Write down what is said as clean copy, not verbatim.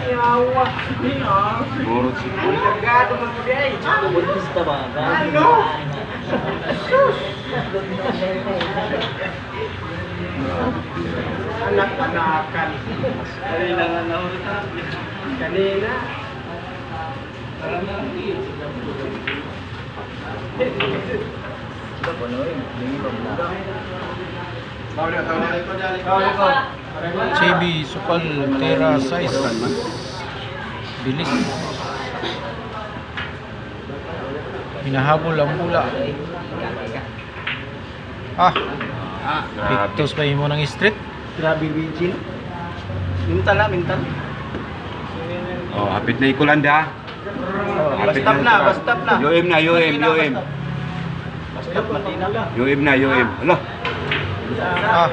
Yawa. Burot si Gado mo po day. Buntista ba? Ano? Anak-anakan. Kanina nga nahulog. Kanina. JB Supal Terra size. Bilis. Hinahabol ang mula. Pictos pa mo ng street. Grabe Virgin. Mintal na, mintal. Oh, hapit na ikulanda. Bastap na, bastap na. UM na, UM. Bastap Matina. UM na, UM. Alo. Ah.